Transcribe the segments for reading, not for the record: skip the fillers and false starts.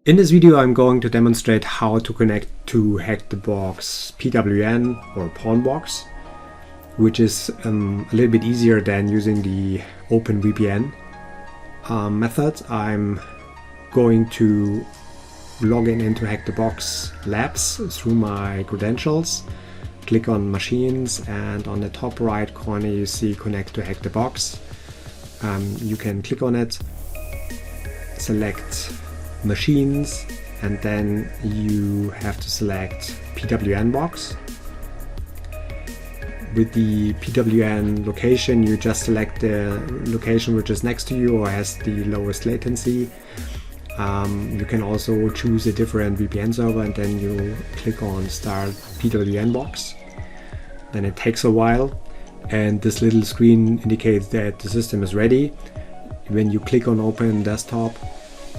In this video I'm going to demonstrate how to connect to Hack The Box PWN or PwnBox, which is a little bit easier than using the OpenVPN method. I'm going to log into Hack The Box Labs through my credentials, click on Machines, and on the top right corner you see Connect to Hack The Box. You can click on it, select Machines, and then you have to select PwnBox. With the PWN location, you just select the location which is next to you or has the lowest latency. You can also choose a different VPN server and then you click on Start PwnBox. Then it takes a while and this little screen indicates that the system is ready. When you click on Open Desktop,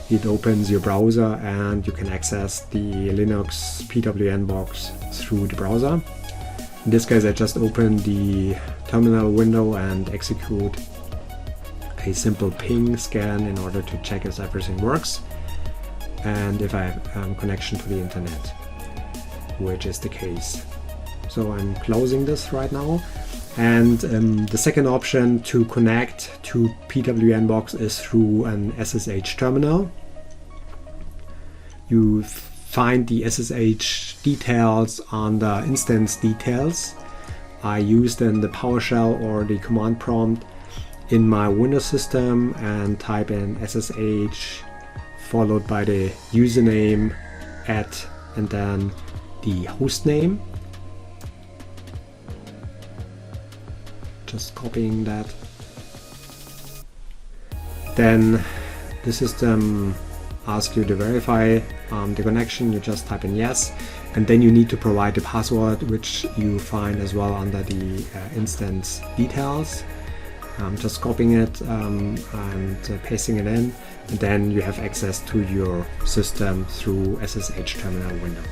it opens your browser and you can access the Linux PwnBox through the browser. In this case, I just open the terminal window and execute a simple ping scan in order to check if everything works and if I have connection to the internet, which is the case. So I'm closing this right now. And the second option to connect to PwnBox is through an SSH terminal. You find the SSH details on the instance details. I use then the PowerShell or the command prompt in my Windows system and type in SSH followed by the username and then the host name. Just copying that. Then the system asks you to verify the connection. You just type in yes, and then you need to provide the password, which you find as well under the instance details. Just copying it and pasting it in, and then you have access to your system through SSH terminal window.